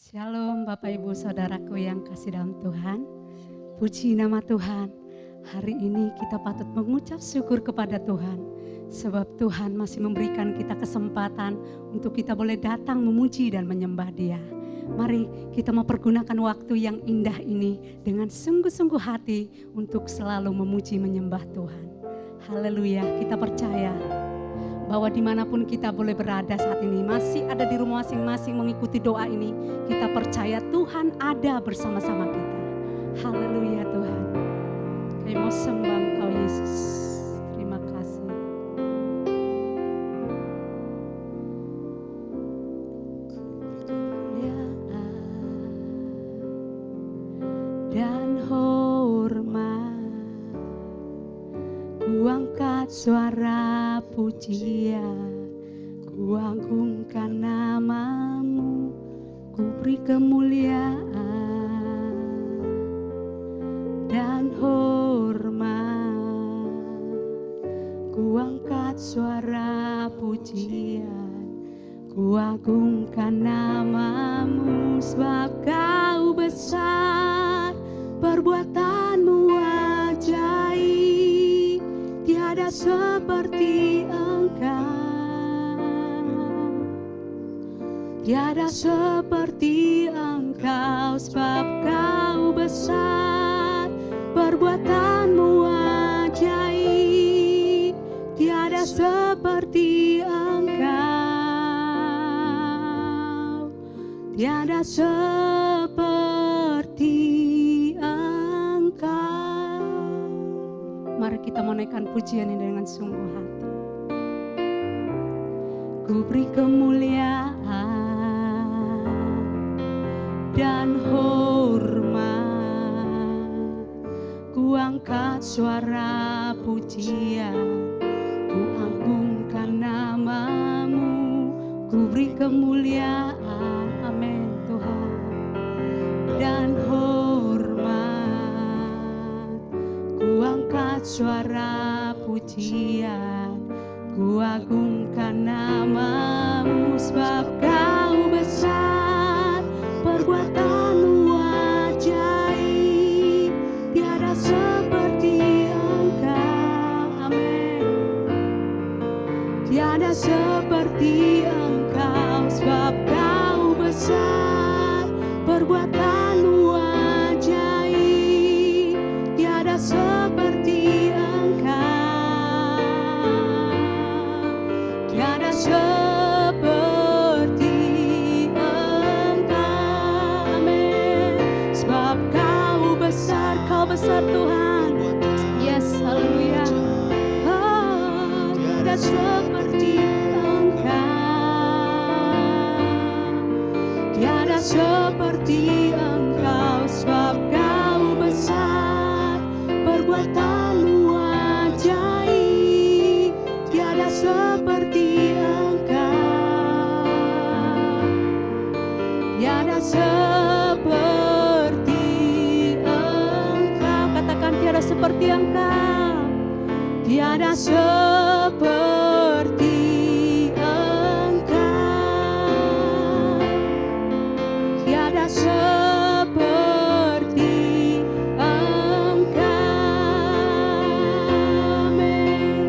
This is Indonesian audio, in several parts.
Shalom Bapak Ibu Saudaraku yang kasih dalam Tuhan. Puji nama Tuhan. Hari ini kita patut mengucap syukur kepada Tuhan. Sebab Tuhan masih memberikan kita kesempatan untuk kita boleh datang memuji dan menyembah Dia. Mari kita mau pergunakan waktu yang indah ini dengan sungguh-sungguh hati untuk selalu memuji menyembah Tuhan. Haleluya, kita percaya bahwa dimanapun kita boleh berada saat ini, masih ada di rumah masing-masing mengikuti doa ini, kita percaya Tuhan ada bersama-sama kita. Haleluya Tuhan. Kami mau sembah Engkau Yesus. Terima kasih. Dan hormat, ku angkat suara pujian, ku agungkan namamu, ku beri kemuliaan dan hormat, ku angkat suara pujian, ku agungkan namamu, sebab Kau besar, perbuatanmu ajaib, tiada seperti Engkau, tiada seperti Engkau, sebab Kau besar, perbuatanmu ajaib, tiada seperti Engkau, tiada seperti Engkau. Mari kita menaikkan pujian ini dengan sungguh hati. Ku beri kemuliaan dan hormat, ku angkat suara pujian, ku agungkan namamu, ku beri kemuliaan, amin Tuhan, dan hormat, ku angkat suara pujian, ku agungkan namamu, sebab Kau besar, perbuatanmu ajaib, tiada seperti Engkau, amin. Tiada seperti Engkau, sebab Kau besar, perbuatanmu ajaib, tiada seperti Engkau, tiada seperti Engkau, amin. Sebab Kau besar Tuhan, yes, haleluya. Oh, tiada seperti tiada seperti Engkau, sebab Kau besar, perbuatanmu ajaib, tiada seperti Engkau, tiada seperti Engkau. Katakan tiada seperti Engkau, tiada seperti seperti Engkau, amin.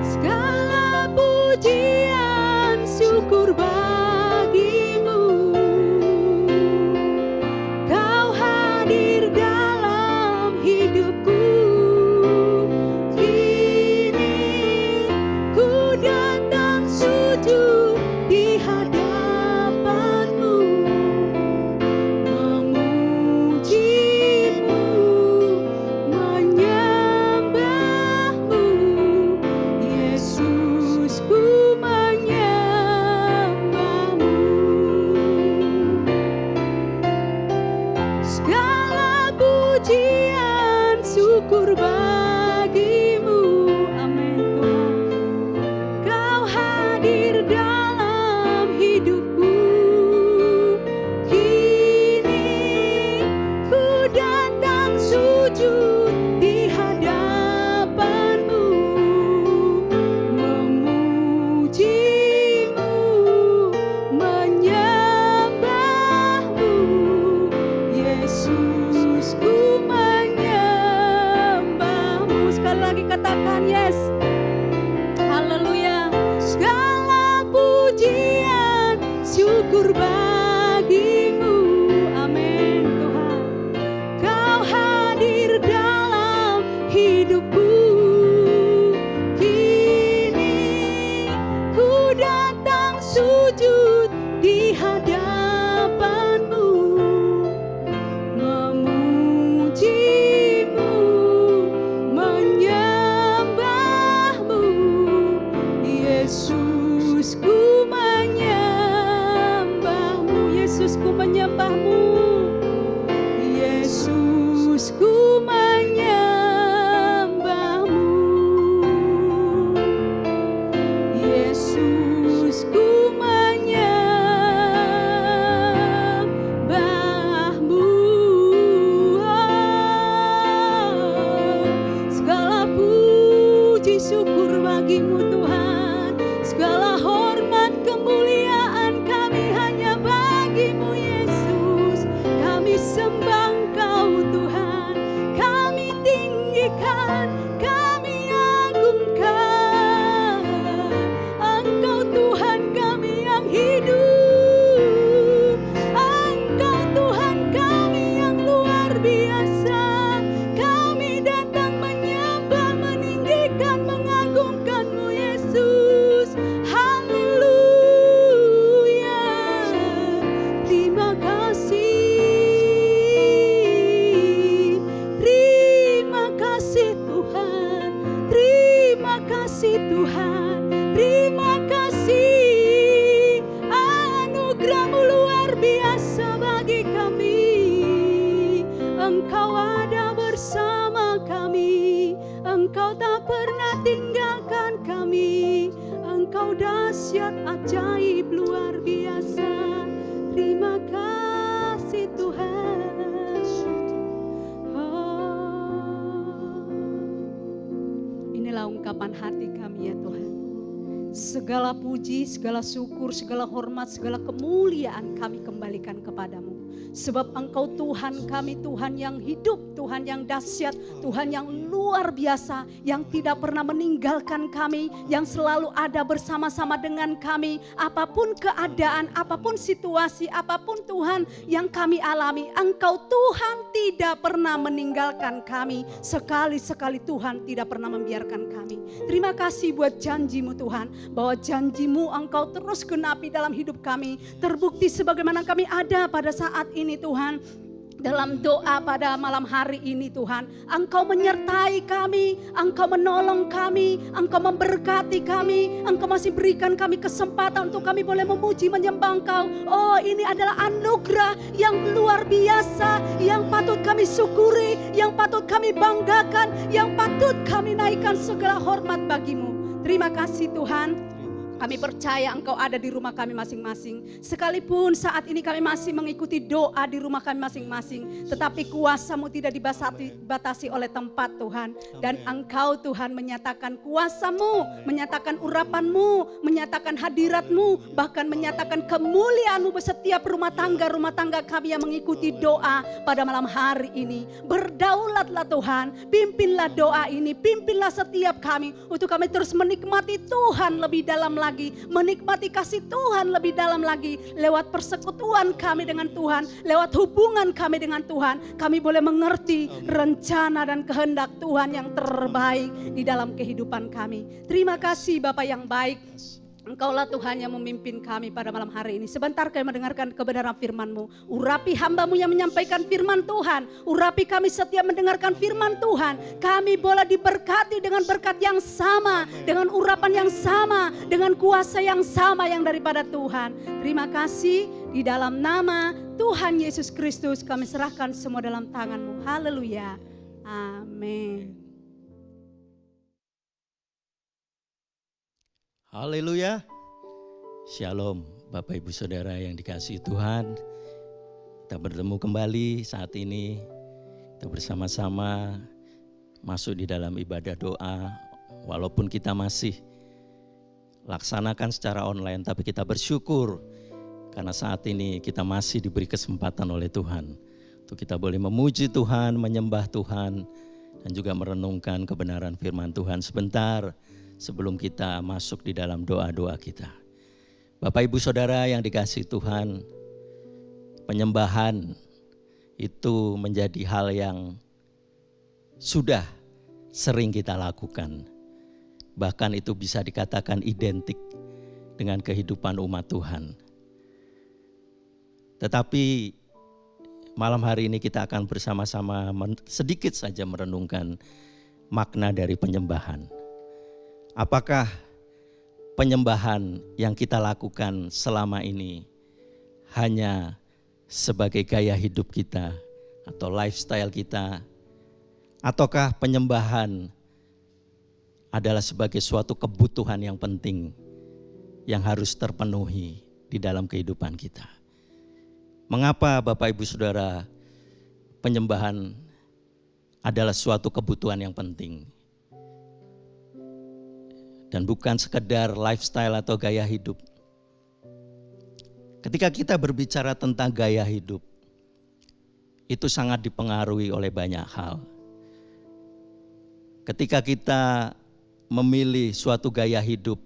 Segala pujian syukur bagimu, Kau hadir dalam katakan yes. Haleluya. Segala pujian, syukur bagimu. Amin Tuhan. Kau hadir dalam hidupku. Kini ku datang sujud di hadapanmu, memujimu, menyembahmu. Yesus ku menyembahmu, Yesus ku menyembahmu, Yesus ku menyembahmu, Yesus ku menyembahmu. Segala puji syukur bagimu Tuhan, segala hormat kemuliaan kami hanya bagimu Yesus. Kami sembah Engkau Tuhan, kami tinggikan, kami agungkan Engkau Tuhan kami yang hidup, Engkau Tuhan kami yang luar biasa. Kami datang menyembah, meninggikan, mengagungkan-Mu Yesus. Haleluya. Terima kasih, terima kasih Tuhan, terima kasih Tuhan, terima kasih. Anugerah-Mu luar biasa bagi kami. Engkau ada bersama kami, Engkau tak pernah tinggalkan kami. Engkau dahsyat, ajaib, luar biasa. Terima kasih Tuhan. Inilah ungkapan hati kami ya Tuhan. Segala puji, segala syukur, segala hormat, segala kemuliaan kami kembalikan kepadamu. Sebab Engkau Tuhan kami, Tuhan yang hidup, Tuhan yang dahsyat, Tuhan yang luar biasa, yang tidak pernah meninggalkan kami, yang selalu ada bersama-sama dengan kami. Apapun keadaan, apapun situasi, apapun Tuhan yang kami alami, Engkau Tuhan tidak pernah meninggalkan kami. Sekali-sekali Tuhan tidak pernah membiarkan kami. Terima kasih buat janji-Mu Tuhan, bahwa janji-Mu Engkau terus genapi dalam hidup kami. Terbukti sebagaimana kami ada pada saat ini Tuhan. Dalam doa pada malam hari ini Tuhan, Engkau menyertai kami, Engkau menolong kami, Engkau memberkati kami, Engkau masih berikan kami kesempatan untuk kami boleh memuji, menyembah Engkau. Oh, ini adalah anugerah yang luar biasa, yang patut kami syukuri, yang patut kami banggakan, yang patut kami naikkan segala hormat bagi-Mu. Terima kasih Tuhan. Kami percaya Engkau ada di rumah kami masing-masing. Sekalipun saat ini kami masih mengikuti doa di rumah kami masing-masing. Tetapi kuasa-Mu tidak dibatasi oleh tempat Tuhan. Dan Engkau Tuhan menyatakan kuasa-Mu, menyatakan urapan-Mu, menyatakan hadirat-Mu. Bahkan menyatakan kemuliaan-Mu setiap rumah tangga kami yang mengikuti doa pada malam hari ini. Berdaulatlah Tuhan, pimpinlah doa ini, pimpinlah setiap kami. Untuk kami terus menikmati Tuhan lebih dalam lagi, menikmati kasih Tuhan lebih dalam lagi. Lewat persekutuan kami dengan Tuhan, lewat hubungan kami dengan Tuhan, kami boleh mengerti rencana dan kehendak Tuhan yang terbaik di dalam kehidupan kami. Terima kasih Bapa yang baik. Engkaulah Tuhan yang memimpin kami pada malam hari ini. Sebentar kami mendengarkan kebenaran firman-Mu. Urapi hamba-Mu yang menyampaikan firman Tuhan. Urapi kami setiap mendengarkan firman Tuhan. Kami boleh diberkati dengan berkat yang sama, dengan urapan yang sama, dengan kuasa yang sama yang daripada Tuhan. Terima kasih, di dalam nama Tuhan Yesus Kristus kami serahkan semua dalam tangan-Mu. Haleluya. Amin. Haleluya. Shalom Bapak Ibu Saudara yang dikasihi Tuhan. Kita bertemu kembali saat ini. Kita bersama-sama masuk di dalam ibadah doa. Walaupun kita masih laksanakan secara online, tapi kita bersyukur karena saat ini kita masih diberi kesempatan oleh Tuhan untuk kita boleh memuji Tuhan, menyembah Tuhan dan juga merenungkan kebenaran firman Tuhan sebentar sebelum kita masuk di dalam doa-doa kita. Bapak Ibu Saudara yang dikasihi Tuhan, penyembahan itu menjadi hal yang sudah sering kita lakukan. Bahkan itu bisa dikatakan identik dengan kehidupan umat Tuhan. Tetapi malam hari ini kita akan bersama-sama sedikit saja merenungkan makna dari penyembahan. Apakah penyembahan yang kita lakukan selama ini hanya sebagai gaya hidup kita atau lifestyle kita, ataukah penyembahan adalah sebagai suatu kebutuhan yang penting yang harus terpenuhi di dalam kehidupan kita? Mengapa Bapak Ibu Saudara penyembahan adalah suatu kebutuhan yang penting dan bukan sekedar lifestyle atau gaya hidup? Ketika kita berbicara tentang gaya hidup, itu sangat dipengaruhi oleh banyak hal. Ketika kita memilih suatu gaya hidup,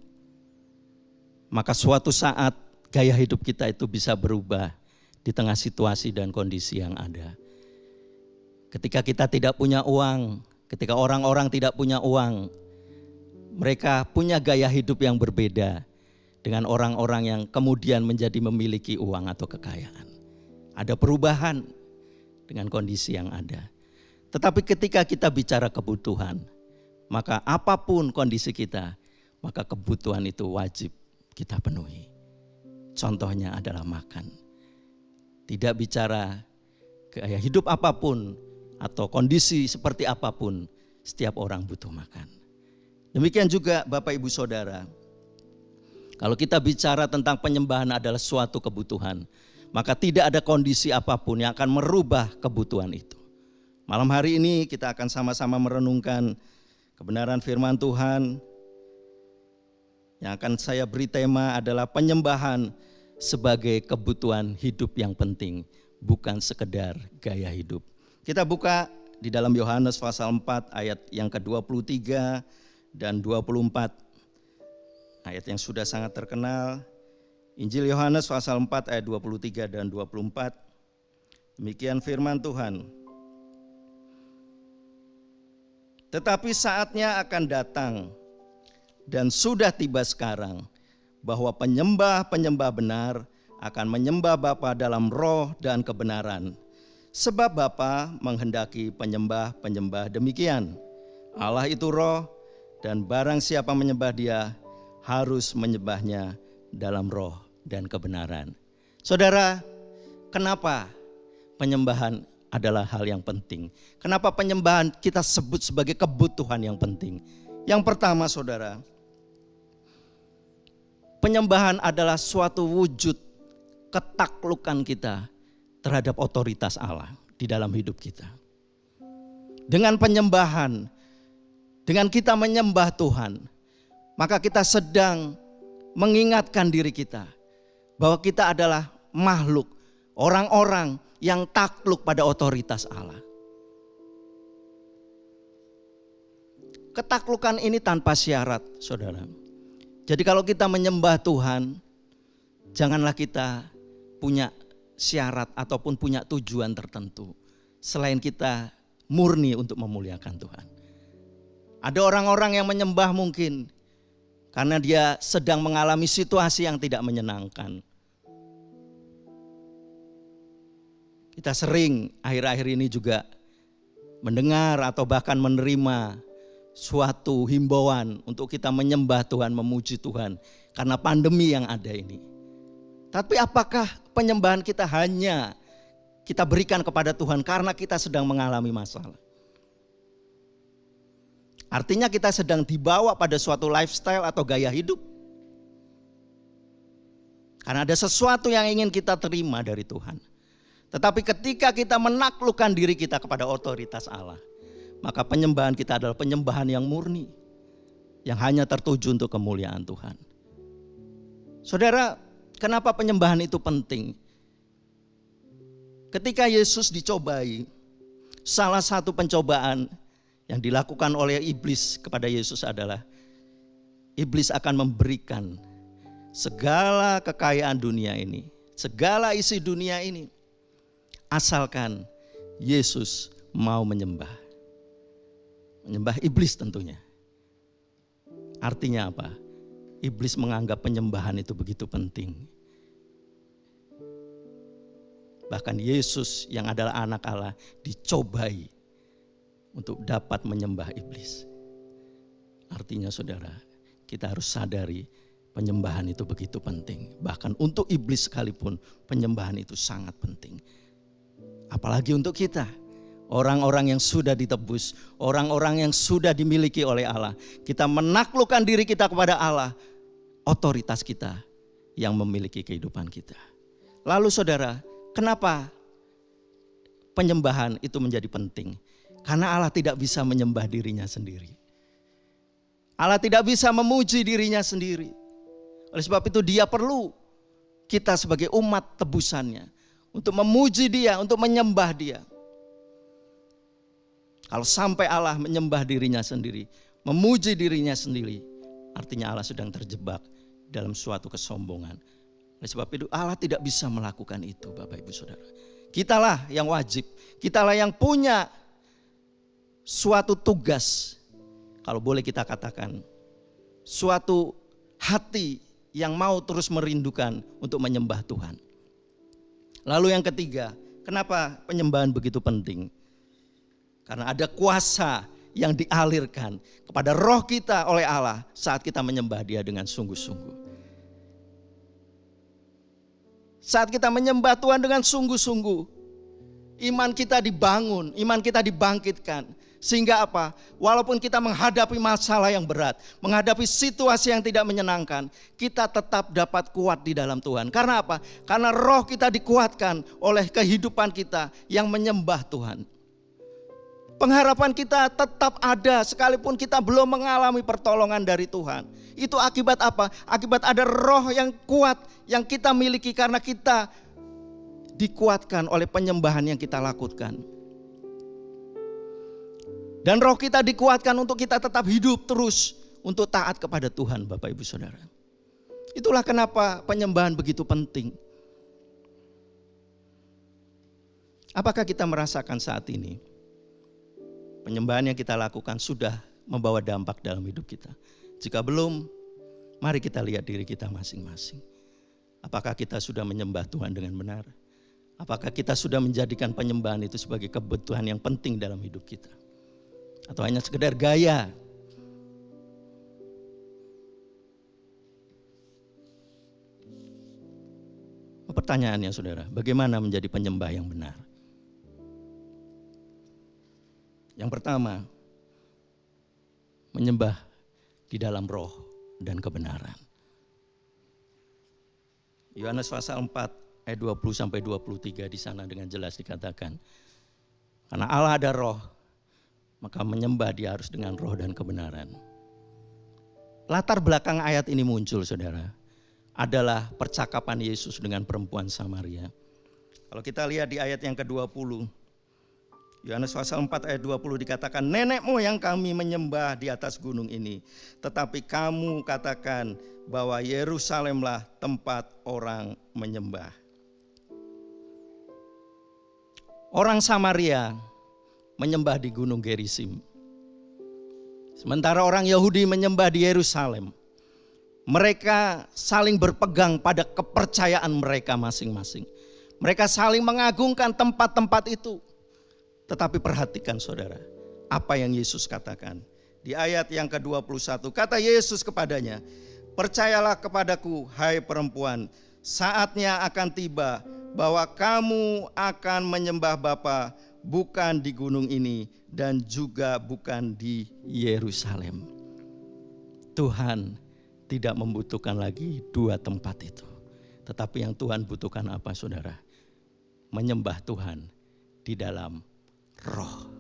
maka suatu saat gaya hidup kita itu bisa berubah di tengah situasi dan kondisi yang ada. Ketika kita tidak punya uang, ketika orang-orang tidak punya uang, mereka punya gaya hidup yang berbeda dengan orang-orang yang kemudian menjadi memiliki uang atau kekayaan. Ada perubahan dengan kondisi yang ada. Tetapi ketika kita bicara kebutuhan, maka apapun kondisi kita, maka kebutuhan itu wajib kita penuhi. Contohnya adalah makan. Tidak bicara gaya hidup apapun atau kondisi seperti apapun, setiap orang butuh makan. Demikian juga Bapak Ibu Saudara, kalau kita bicara tentang penyembahan adalah suatu kebutuhan, maka tidak ada kondisi apapun yang akan merubah kebutuhan itu. Malam hari ini kita akan sama-sama merenungkan kebenaran firman Tuhan. Yang akan saya beri tema adalah penyembahan sebagai kebutuhan hidup yang penting, bukan sekedar gaya hidup. Kita buka di dalam Yohanes pasal 4 ayat yang ke-23 dan 24. Ayat yang sudah sangat terkenal. Injil Yohanes pasal 4 ayat 23 dan 24. Demikian firman Tuhan. Tetapi saatnya akan datang dan sudah tiba sekarang bahwa penyembah-penyembah benar akan menyembah Bapa dalam roh dan kebenaran. Sebab Bapa menghendaki penyembah-penyembah demikian. Allah itu roh, dan barang siapa menyembah Dia harus menyembahnya dalam roh dan kebenaran. Saudara, kenapa penyembahan adalah hal yang penting? Kenapa penyembahan kita sebut sebagai kebutuhan yang penting? Yang pertama, saudara, penyembahan adalah suatu wujud ketaklukan kita terhadap otoritas Allah di dalam hidup kita. Dengan penyembahan, dengan kita menyembah Tuhan, maka kita sedang mengingatkan diri kita bahwa kita adalah makhluk, orang-orang yang takluk pada otoritas Allah. Ketaklukan ini tanpa syarat, saudara. Jadi kalau kita menyembah Tuhan, janganlah kita punya syarat ataupun punya tujuan tertentu selain kita murni untuk memuliakan Tuhan. Ada orang-orang yang menyembah mungkin karena dia sedang mengalami situasi yang tidak menyenangkan. Kita sering akhir-akhir ini juga mendengar atau bahkan menerima suatu himbauan untuk kita menyembah Tuhan, memuji Tuhan karena pandemi yang ada ini. Tapi apakah penyembahan kita hanya kita berikan kepada Tuhan karena kita sedang mengalami masalah? Artinya kita sedang dibawa pada suatu lifestyle atau gaya hidup. Karena ada sesuatu yang ingin kita terima dari Tuhan. Tetapi ketika kita menaklukkan diri kita kepada otoritas Allah, maka penyembahan kita adalah penyembahan yang murni, yang hanya tertuju untuk kemuliaan Tuhan. Saudara, kenapa penyembahan itu penting? Ketika Yesus dicobai, salah satu pencobaan yang dilakukan oleh iblis kepada Yesus adalah iblis akan memberikan segala kekayaan dunia ini, segala isi dunia ini, asalkan Yesus mau menyembah. Menyembah iblis tentunya. Artinya apa? Iblis menganggap penyembahan itu begitu penting. Bahkan Yesus yang adalah anak Allah dicobai untuk dapat menyembah iblis. Artinya saudara, kita harus sadari penyembahan itu begitu penting. Bahkan untuk iblis sekalipun penyembahan itu sangat penting. Apalagi untuk kita, orang-orang yang sudah ditebus, orang-orang yang sudah dimiliki oleh Allah. Kita menaklukkan diri kita kepada Allah, otoritas kita yang memiliki kehidupan kita. Lalu saudara, kenapa penyembahan itu menjadi penting? Karena Allah tidak bisa menyembah dirinya sendiri. Allah tidak bisa memuji dirinya sendiri. Oleh sebab itu dia perlu kita sebagai umat tebusannya untuk memuji dia, untuk menyembah dia. Kalau sampai Allah menyembah dirinya sendiri, memuji dirinya sendiri, artinya Allah sedang terjebak dalam suatu kesombongan. Oleh sebab itu Allah tidak bisa melakukan itu, Bapak Ibu Saudara. Kitalah yang wajib, kitalah yang punya suatu tugas, kalau boleh kita katakan, suatu hati yang mau terus merindukan untuk menyembah Tuhan. Lalu yang ketiga, kenapa penyembahan begitu penting? Karena ada kuasa yang dialirkan kepada roh kita oleh Allah saat kita menyembah Dia dengan sungguh-sungguh. Saat kita menyembah Tuhan dengan sungguh-sungguh, iman kita dibangun, iman kita dibangkitkan. Sehingga apa? Walaupun kita menghadapi masalah yang berat, menghadapi situasi yang tidak menyenangkan, kita tetap dapat kuat di dalam Tuhan. Karena apa? Karena roh kita dikuatkan oleh kehidupan kita yang menyembah Tuhan. Pengharapan kita tetap ada sekalipun kita belum mengalami pertolongan dari Tuhan. Itu akibat apa? Akibat ada roh yang kuat yang kita miliki karena kita dikuatkan oleh penyembahan yang kita lakukan. Dan roh kita dikuatkan untuk kita tetap hidup terus untuk taat kepada Tuhan, Bapak Ibu Saudara. Itulah kenapa penyembahan begitu penting. Apakah kita merasakan saat ini penyembahan yang kita lakukan sudah membawa dampak dalam hidup kita? Jika belum, mari kita lihat diri kita masing-masing. Apakah kita sudah menyembah Tuhan dengan benar? Apakah kita sudah menjadikan penyembahan itu sebagai kebutuhan yang penting dalam hidup kita? Atau hanya sekedar gaya? Pertanyaannya saudara, bagaimana menjadi penyembah yang benar? Yang pertama, menyembah di dalam roh dan kebenaran. Yohanes pasal 4 ayat 20 sampai 23 di sana dengan jelas dikatakan, karena Allah ada roh, maka menyembah Dia harus dengan roh dan kebenaran. Latar belakang ayat ini muncul saudara, adalah percakapan Yesus dengan perempuan Samaria. Kalau kita lihat di ayat yang ke-20, Yohanes pasal 4 ayat 20 dikatakan, nenek moyang kami menyembah di atas gunung ini, tetapi kamu katakan bahwa Yerusalemlah tempat orang menyembah. Orang Samaria menyembah di gunung Gerizim. Sementara orang Yahudi menyembah di Yerusalem. Mereka saling berpegang pada kepercayaan mereka masing-masing. Mereka saling mengagungkan tempat-tempat itu. Tetapi perhatikan saudara, apa yang Yesus katakan. Di ayat yang ke-21, kata Yesus kepadanya, percayalah kepadaku hai perempuan, saatnya akan tiba bahwa kamu akan menyembah Bapa bukan di gunung ini dan juga bukan di Yerusalem. Tuhan tidak membutuhkan lagi dua tempat itu. Tetapi yang Tuhan butuhkan apa saudara? Menyembah Tuhan di dalam roh.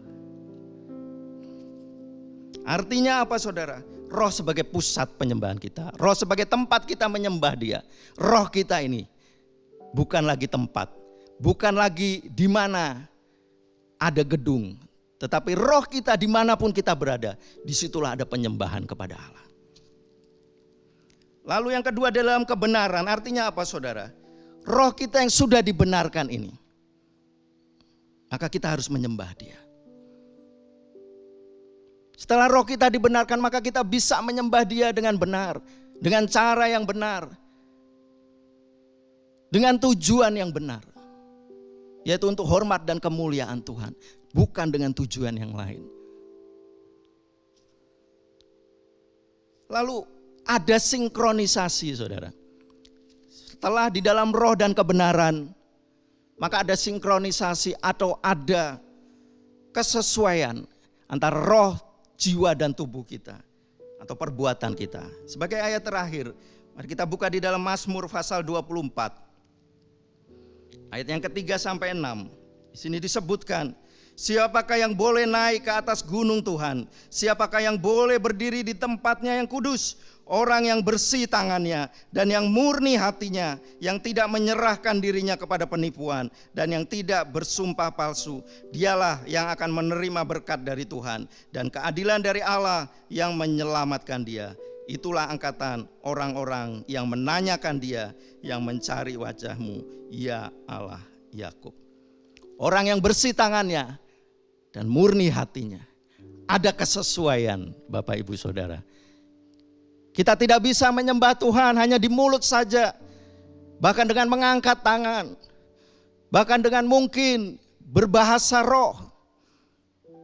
Artinya apa saudara? Roh sebagai pusat penyembahan kita. Roh sebagai tempat kita menyembah Dia. Roh kita ini bukan lagi tempat. Bukan lagi di mana ada gedung. Tetapi roh kita dimanapun kita berada, disitulah ada penyembahan kepada Allah. Lalu yang kedua dalam kebenaran, artinya apa saudara? Roh kita yang sudah dibenarkan ini, maka kita harus menyembah Dia. Setelah roh kita dibenarkan, maka kita bisa menyembah Dia dengan benar, dengan cara yang benar, dengan tujuan yang benar, yaitu untuk hormat dan kemuliaan Tuhan, bukan dengan tujuan yang lain. Lalu ada sinkronisasi saudara. Setelah di dalam roh dan kebenaran, maka ada sinkronisasi atau ada kesesuaian antara roh, jiwa dan tubuh kita atau perbuatan kita. Sebagai ayat terakhir, mari kita buka di dalam Mazmur pasal 24. Ayat yang ketiga sampai 6. Di sini disebutkan, siapakah yang boleh naik ke atas gunung Tuhan? Siapakah yang boleh berdiri di tempatnya yang kudus? Orang yang bersih tangannya dan yang murni hatinya, yang tidak menyerahkan dirinya kepada penipuan dan yang tidak bersumpah palsu. Dialah yang akan menerima berkat dari Tuhan dan keadilan dari Allah yang menyelamatkan dia. Itulah angkatan orang-orang yang menanyakan Dia, yang mencari wajah-Mu, ya Allah Yakub. Orang yang bersih tangannya dan murni hatinya. Ada kesesuaian Bapak Ibu Saudara. Kita tidak bisa menyembah Tuhan hanya di mulut saja, bahkan dengan mengangkat tangan, bahkan dengan mungkin berbahasa roh,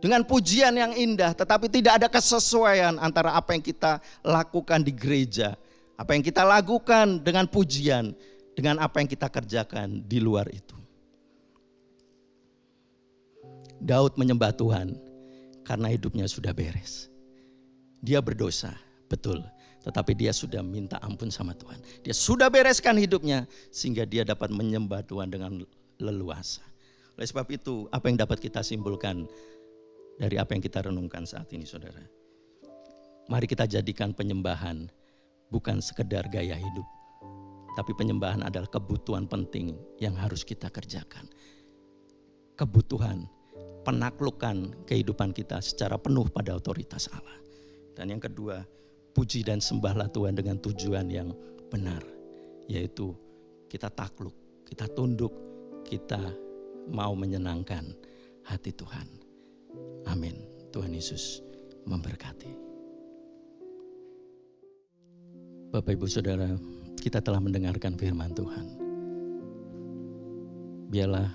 dengan pujian yang indah, tetapi tidak ada kesesuaian antara apa yang kita lakukan di gereja, apa yang kita lakukan dengan pujian, dengan apa yang kita kerjakan di luar itu. Daud menyembah Tuhan karena hidupnya sudah beres. Dia berdosa, betul. Tetapi dia sudah minta ampun sama Tuhan. Dia sudah bereskan hidupnya sehingga dia dapat menyembah Tuhan dengan leluasa. Oleh sebab itu, apa yang dapat kita simpulkan dari apa yang kita renungkan saat ini saudara? Mari kita jadikan penyembahan bukan sekedar gaya hidup. Tapi penyembahan adalah kebutuhan penting yang harus kita kerjakan. Kebutuhan, penaklukan kehidupan kita secara penuh pada otoritas Allah. Dan yang kedua, puji dan sembahlah Tuhan dengan tujuan yang benar, yaitu kita takluk, kita tunduk, kita mau menyenangkan hati Tuhan. Amin. Tuhan Yesus memberkati. Bapak Ibu Saudara, kita telah mendengarkan firman Tuhan. Biarlah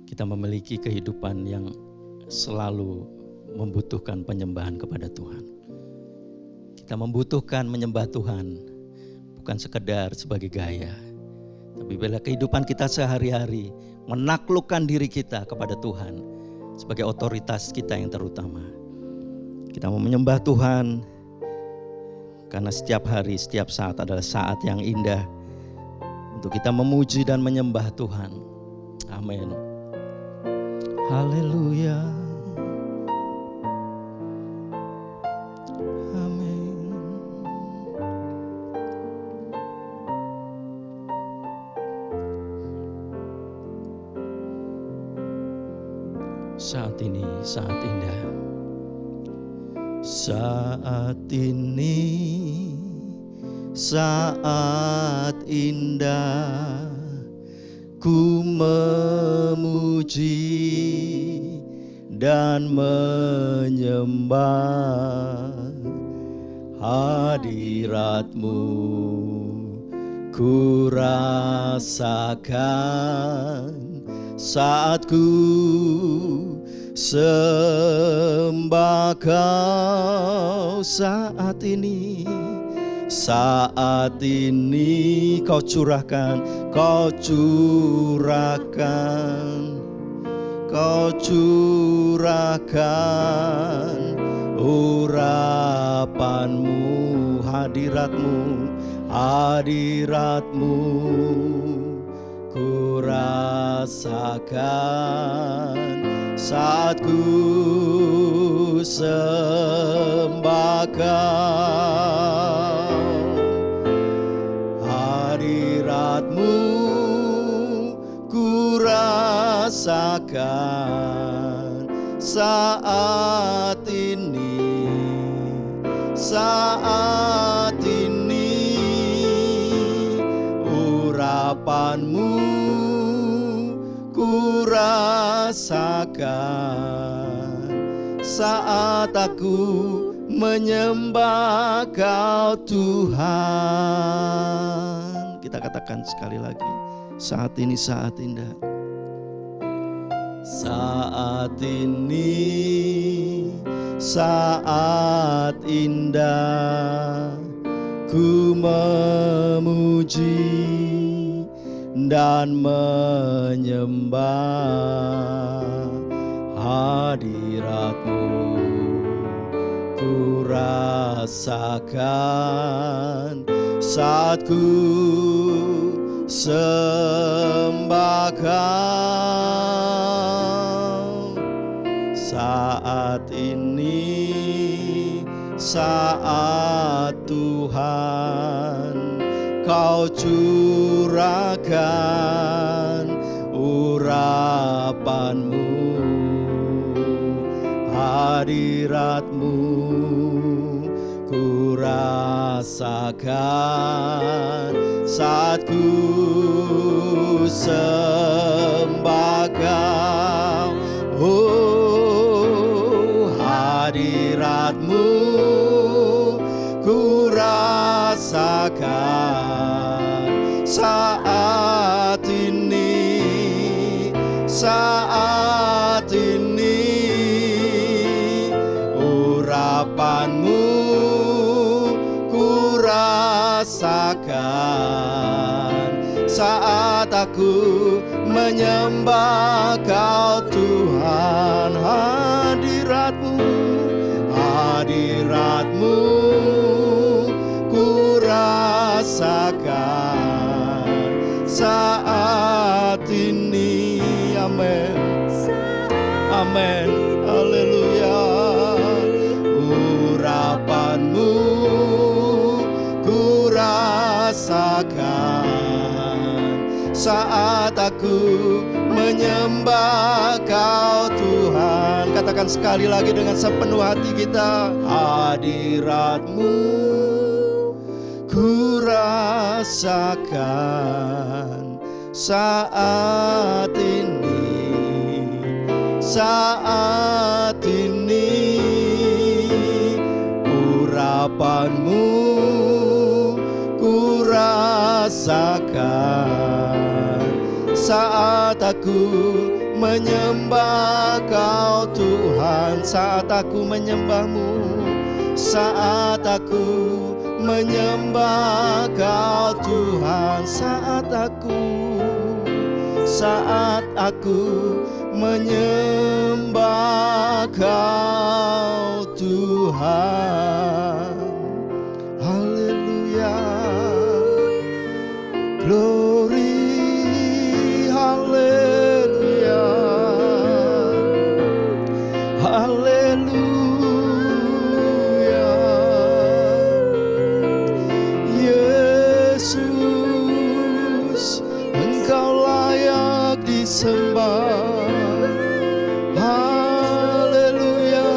kita memiliki kehidupan yang selalu membutuhkan penyembahan kepada Tuhan. Kita membutuhkan menyembah Tuhan bukan sekedar sebagai gaya, tapi bila kehidupan kita sehari-hari menaklukkan diri kita kepada Tuhan sebagai otoritas kita yang terutama. Kita mau menyembah Tuhan karena setiap hari, setiap saat adalah saat yang indah untuk kita memuji dan menyembah Tuhan. Amin. Haleluya. Saat ini saat indah. Saat ini saat indah, ku memuji dan menyembah hadirat-Mu. Ku rasakan saat ku sembah Kau. Saat ini Kau curahkan urapan-Mu, hadirat-Mu. Ku rasakan saat ku sembah Kau. Hadirat-Mu ku rasakan saat ini, saat ini urapanmu ku rasakan saat aku menyembah Kau Tuhan. Kita katakan sekali lagi, saat ini saat indah. Saat ini saat indah, ku memuji dan menyembah hadirat-Mu. Ku rasakan saat ku sembah Kau. Saat ini saat Tuhan Kau curahkan urapan-Mu, hadirat-Mu ku rasakan saat ku sembah Kau. Oh, hadirat-Mu ku rasakan saat ini, saat ini urapan-Mu ku rasakan saat aku menyembah Kau Tuhan. Hadirat-Mu, hadirat-Mu ku rasakan saat ini. Amin, amin, haleluya. Urapan-Mu ku rasakan saat aku menyembah Kau Tuhan. Katakan sekali lagi dengan sepenuh hati kita, hadirat-Mu ku rasakan saat ini, saat ini urapan-Mu ku rasakan saat aku menyembah Kau Tuhan. Saat aku menyembah-Mu, saat aku menyembah Kau Tuhan. Saat aku menyembah Kau Tuhan. Haleluya, glory, haleluya, haleluya. Yesus, Engkau layak disembah. Haleluya,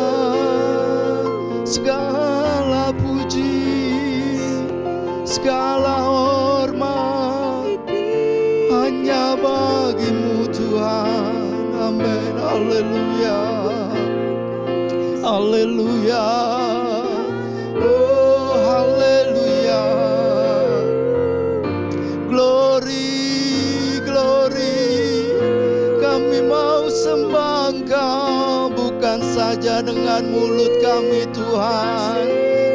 segala puji, segala hormat hanya bagi-Mu Tuhan. Amin, haleluya, haleluya. Oh, haleluya, glory, glory. Kami mau sembah Engkau bukan saja dengan mulut kami Tuhan,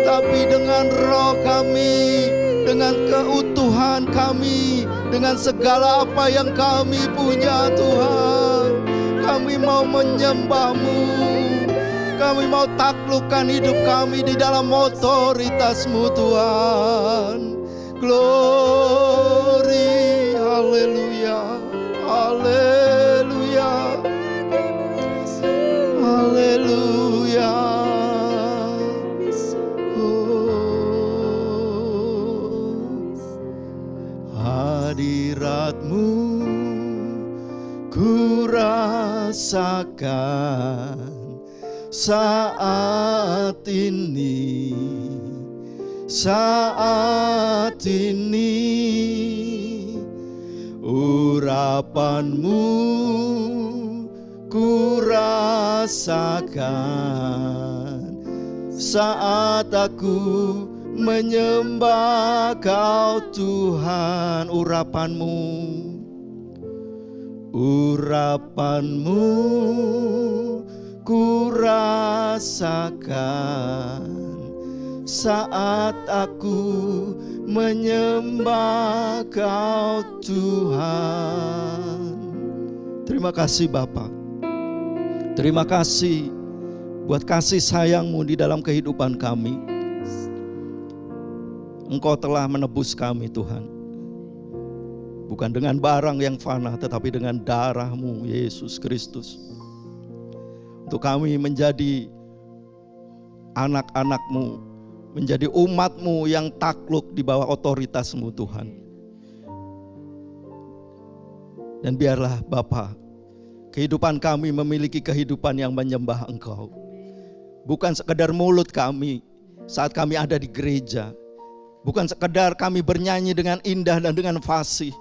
tapi dengan roh kami, dengan keutuhan kami, dengan segala apa yang kami punya Tuhan. Kami mau menyembah-Mu, kami mau taklukkan hidup kami di dalam otoritas-Mu Tuhan. Glory, haleluya, haleluya, haleluya. Hadirat-Mu ku rasakan saat ini, saat ini urapan-Mu ku rasakan saat aku menyembah Kau Tuhan. Urapan-Mu, urapan-Mu ku rasakan saat aku menyembah Kau Tuhan. Terima kasih Bapa. Terima kasih buat kasih sayang-Mu di dalam kehidupan kami. Engkau telah menebus kami Tuhan. Bukan dengan barang yang fana, tetapi dengan darah-Mu Yesus Kristus. Untuk kami menjadi anak-anak-Mu, menjadi umat-Mu yang takluk di bawah otoritas-Mu Tuhan. Dan biarlah Bapa, kehidupan kami memiliki kehidupan yang menyembah Engkau. Bukan sekedar mulut kami saat kami ada di gereja. Bukan sekedar kami bernyanyi dengan indah dan dengan fasih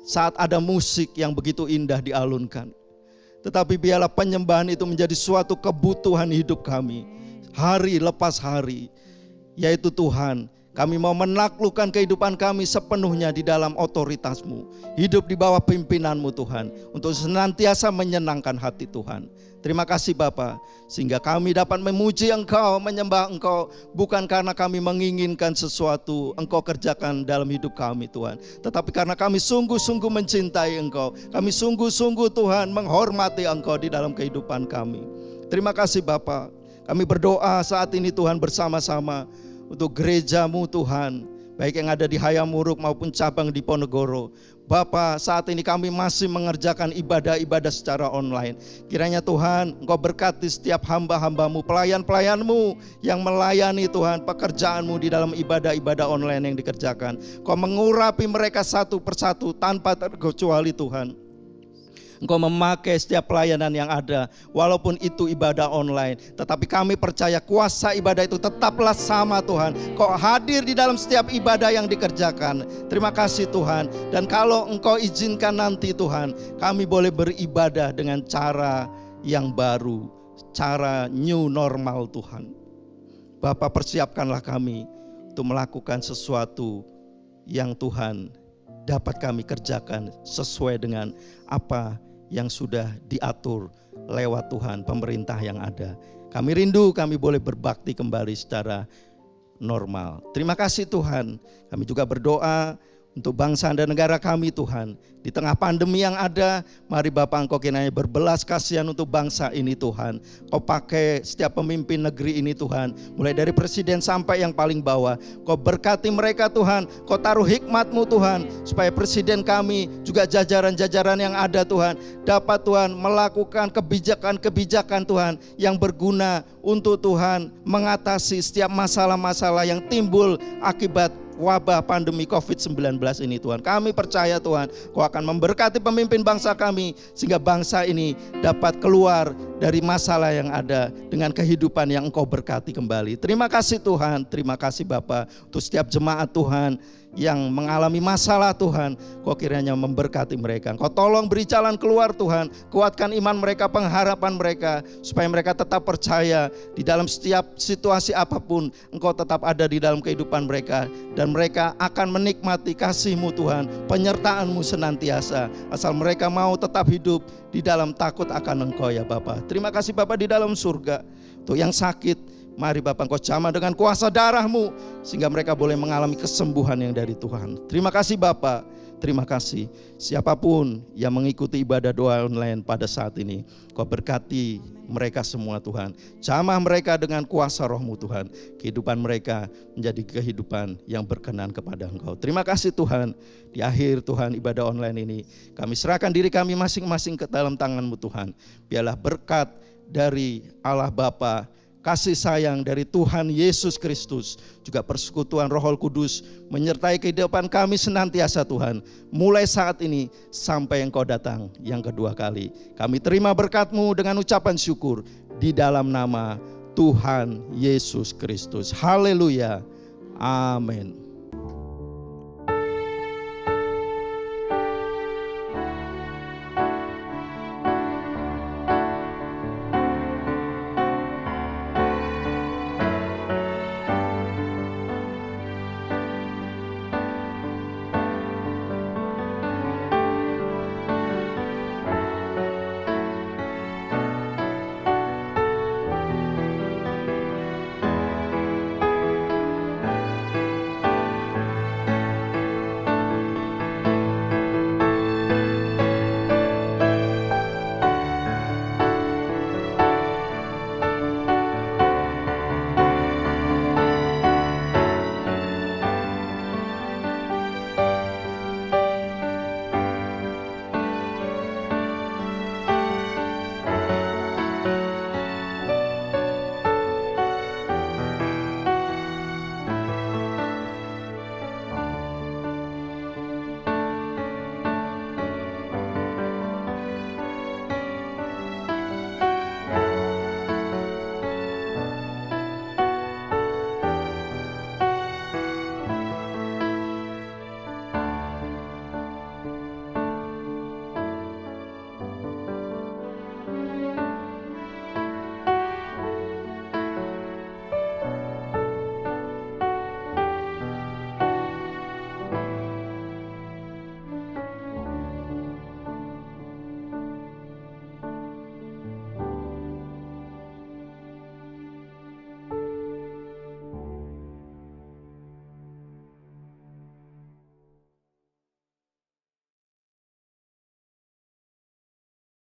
saat ada musik yang begitu indah dialunkan. Tetapi biarlah penyembahan itu menjadi suatu kebutuhan hidup kami, hari lepas hari. Yaitu Tuhan, kami mau menaklukkan kehidupan kami sepenuhnya di dalam otoritas-Mu. Hidup di bawah pimpinan-Mu Tuhan, untuk senantiasa menyenangkan hati Tuhan. Terima kasih Bapa, sehingga kami dapat memuji Engkau, menyembah Engkau. Bukan karena kami menginginkan sesuatu Engkau kerjakan dalam hidup kami Tuhan, tetapi karena kami sungguh-sungguh mencintai Engkau. Kami sungguh-sungguh Tuhan menghormati Engkau di dalam kehidupan kami. Terima kasih Bapa. Kami berdoa saat ini Tuhan bersama-sama untuk gereja-Mu Tuhan, baik yang ada di Hayamuruk maupun cabang di Ponegoro. Bapa, saat ini kami masih mengerjakan ibadah-ibadah secara online. Kiranya Tuhan, Engkau berkati setiap hamba-hamba-Mu, pelayan-pelayan-Mu yang melayani Tuhan pekerjaan-Mu di dalam ibadah-ibadah online yang dikerjakan. Engkau mengurapi mereka satu persatu tanpa terkecuali Tuhan. Engkau memakai setiap pelayanan yang ada, walaupun itu ibadah online. Tetapi kami percaya kuasa ibadah itu tetaplah sama Tuhan. Engkau hadir di dalam setiap ibadah yang dikerjakan. Terima kasih Tuhan. Dan kalau Engkau izinkan nanti Tuhan, kami boleh beribadah dengan cara yang baru, cara new normal Tuhan. Bapa, persiapkanlah kami untuk melakukan sesuatu yang Tuhan dapat kami kerjakan sesuai dengan apa yang sudah diatur lewat Tuhan, pemerintah yang ada. Kami rindu kami boleh berbakti kembali secara normal. Terima kasih Tuhan. Kami juga berdoa untuk bangsa dan negara kami Tuhan. Di tengah pandemi yang ada, mari Bapa Engkau kiranya berbelas kasihan untuk bangsa ini Tuhan. Kau pakai setiap pemimpin negeri ini Tuhan, mulai dari presiden sampai yang paling bawah. Kau berkati mereka Tuhan, Kau taruh hikmat-Mu Tuhan, supaya presiden kami juga jajaran-jajaran yang ada Tuhan, dapat Tuhan melakukan kebijakan-kebijakan Tuhan yang berguna untuk Tuhan mengatasi setiap masalah-masalah yang timbul akibat wabah pandemi COVID-19 ini Tuhan. Kami percaya Tuhan, Kau akan memberkati pemimpin bangsa kami, sehingga bangsa ini dapat keluar dari masalah yang ada dengan kehidupan yang Engkau berkati kembali. Terima kasih Tuhan, terima kasih Bapa untuk setiap jemaat Tuhan yang mengalami masalah Tuhan. Kau kiranya memberkati mereka. Kau tolong beri jalan keluar Tuhan, kuatkan iman mereka, pengharapan mereka, supaya mereka tetap percaya di dalam setiap situasi apapun Engkau tetap ada di dalam kehidupan mereka, dan mereka akan menikmati kasih-Mu Tuhan, penyertaan-Mu senantiasa, asal mereka mau tetap hidup di dalam takut akan Engkau ya Bapa. Terima kasih Bapa di dalam surga. Untuk yang sakit, mari Bapa Engkau jamah dengan kuasa darah-Mu, sehingga mereka boleh mengalami kesembuhan yang dari Tuhan. Terima kasih Bapa, terima kasih. Siapapun yang mengikuti ibadah doa online pada saat ini, Kau berkati mereka semua Tuhan. Jamah mereka dengan kuasa Roh-Mu Tuhan. Kehidupan mereka menjadi kehidupan yang berkenan kepada Engkau. Terima kasih Tuhan. Di akhir Tuhan ibadah online ini, kami serahkan diri kami masing-masing ke dalam tangan-Mu Tuhan. Biarlah berkat dari Allah Bapa, kasih sayang dari Tuhan Yesus Kristus, juga persekutuan Roh Kudus menyertai kehidupan kami senantiasa Tuhan, mulai saat ini sampai Engkau datang yang kedua kali. Kami terima berkat-Mu dengan ucapan syukur di dalam nama Tuhan Yesus Kristus. Haleluya. Amin.